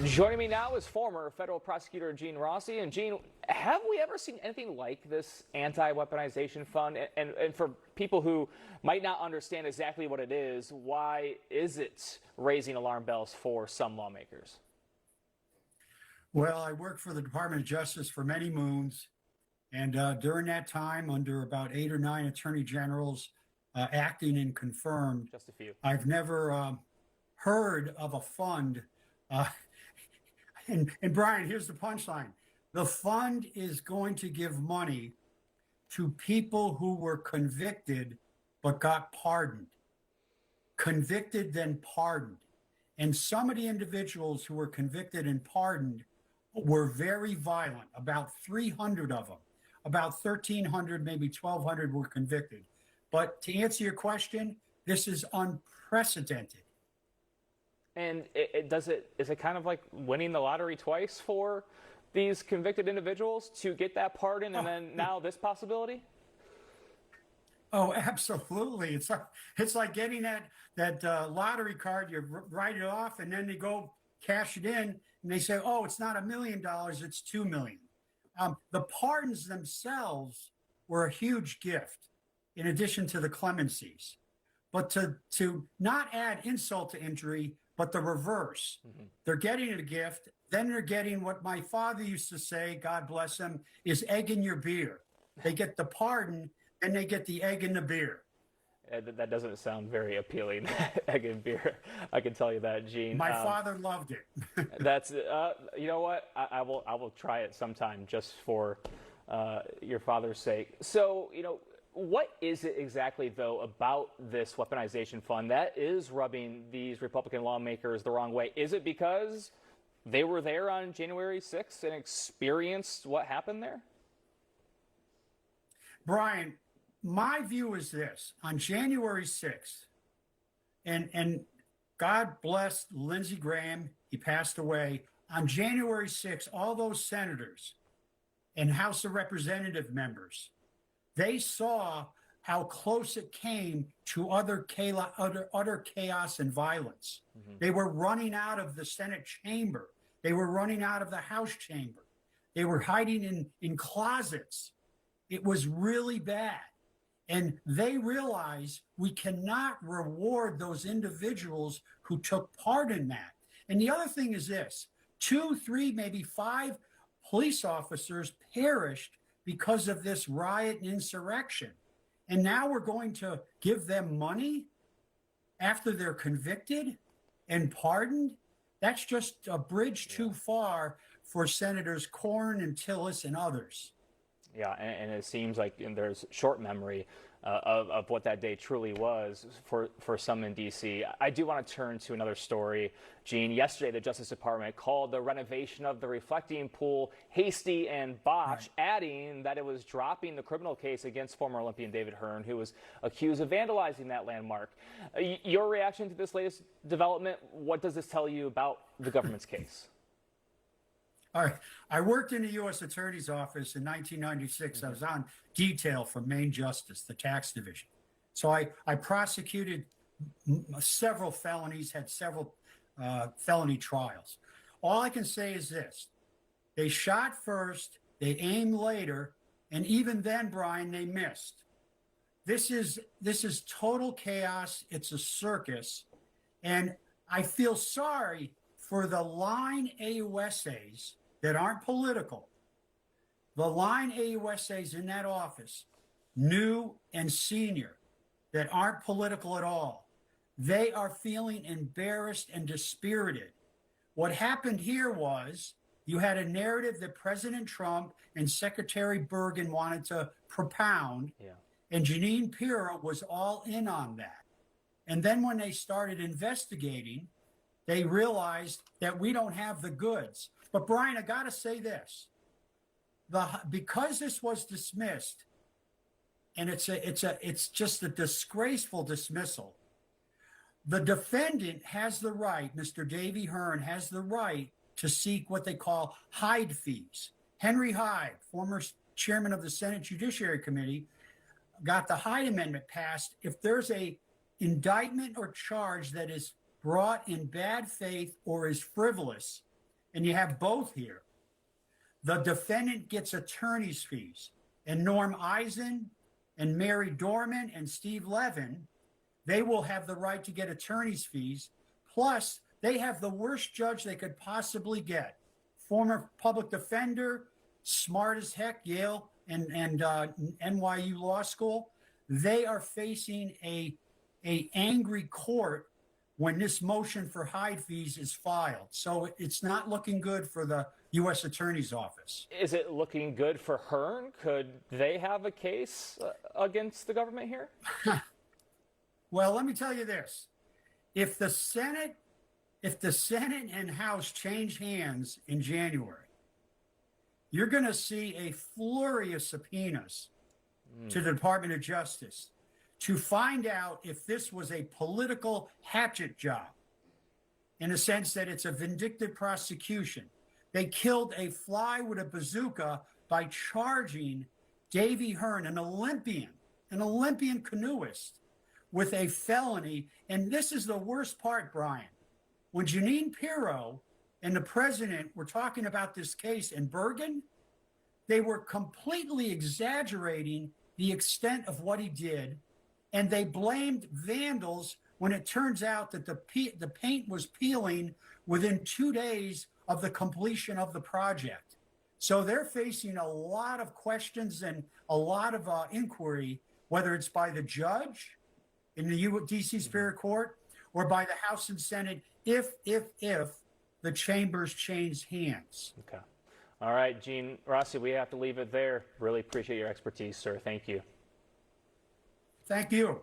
Joining me now is former federal prosecutor Gene Rossi. And Gene, have we ever seen anything like this anti-weaponization fund? And for people who might not understand exactly what it is, why is it raising alarm bells for some lawmakers? Well, I worked for the Department of Justice for many moons. And during that time, under about 8 or 9 attorney generals acting and confirmed, Just a few. I've never heard of a fund. And Brian, here's the punchline. The fund is going to give money to people who were convicted but got pardoned. Convicted, then pardoned. And some of the individuals who were convicted and pardoned were very violent, about 300 of them. About 1,300, maybe 1,200 were convicted. But to answer your question, this is unprecedented. And is it kind of like winning the lottery twice for these convicted individuals to get that pardon and then now this possibility? Oh, absolutely. It's like getting that lottery card. You write it off and then they go cash it in and they say, oh, it's not $1 million, it's $2 million. The pardons themselves were a huge gift in addition to the clemencies. But to not add insult to injury, but the reverse. Mm-hmm. They're getting a gift, then they're getting what my father used to say, God bless him, is egg in your beer. They get the pardon, and they get the egg in the beer. That doesn't sound very appealing, egg and beer. I can tell you that, Gene. My father loved it. That's you know what? I will try it sometime just for your father's sake. So, what is it exactly, though, about this weaponization fund that is rubbing these Republican lawmakers the wrong way? Is it because they were there on January 6th and experienced what happened there? Brian, my view is this. On January 6th, and God bless Lindsey Graham, he passed away. On January 6th, all those senators and House of Representative members, they saw how close it came to utter chaos and violence. Mm-hmm. They were running out of the Senate chamber. They were running out of the House chamber. They were hiding in closets. It was really bad. And they realized we cannot reward those individuals who took part in that. And the other thing is this, 2, 3, maybe 5 police officers perished because of this riot and insurrection. And now we're going to give them money after they're convicted and pardoned? That's just a bridge too far for Senators Cornyn and Tillis and others. Yeah, and it seems like there's short memory of what that day truly was for some in D.C. I do want to turn to another story. Gene, yesterday the Justice Department called the renovation of the reflecting pool hasty and botched, adding that it was dropping the criminal case against former Olympian David Hearn, who was accused of vandalizing that landmark. Your reaction to this latest development, what does this tell you about the government's case? All right. I worked in the U.S. Attorney's Office in 1996. I was on detail for Main Justice, the tax division. So I prosecuted several felonies, had several felony trials. All I can say is this. They shot first, they aimed later, and even then, Brian, they missed. This is total chaos. It's a circus. And I feel sorry for the line AUSAs that aren't political. The line AUSAs in that office, new and senior, that aren't political at all. They are feeling embarrassed and dispirited. What happened here was you had a narrative that President Trump and Secretary Bergen wanted to propound, and Jeanine Pirro was all in on that. And then when they started investigating, they realized that we don't have the goods. But Brian, I got to say this. Because this was dismissed, and it's just a disgraceful dismissal, the defendant has the right, Mr. Davy Hearn has the right to seek what they call Hyde fees. Henry Hyde, former chairman of the Senate Judiciary Committee, got the Hyde Amendment passed. If there's a indictment or charge that is brought in bad faith or is frivolous, and you have both here. The defendant gets attorney's fees, and Norm Eisen and Mary Dorman and Steve Levin, they will have the right to get attorney's fees. Plus, they have the worst judge they could possibly get. Former public defender, smart as heck, Yale and NYU Law School. They are facing a angry court when this motion for Hyde fees is filed. So it's not looking good for the U.S. Attorney's Office. Is it looking good for Hearn? Could they have a case against the government here? Well, let me tell you this. If the Senate and House change hands in January, you're going to see a flurry of subpoenas to the Department of Justice to find out if this was a political hatchet job, in a sense that it's a vindictive prosecution. They killed a fly with a bazooka by charging Davy Hearn, an Olympian canoeist, with a felony. And this is the worst part, Brian. When Jeanine Pirro and the president were talking about this case in Bergen, they were completely exaggerating the extent of what he did, and they blamed vandals when it turns out that the paint was peeling within 2 days of the completion of the project. So they're facing a lot of questions and a lot of inquiry, whether it's by the judge in the D.C. Superior Court or by the House and Senate, if the chambers change hands. Okay. All right, Gene Rossi, we have to leave it there. Really appreciate your expertise, sir. Thank you. Thank you.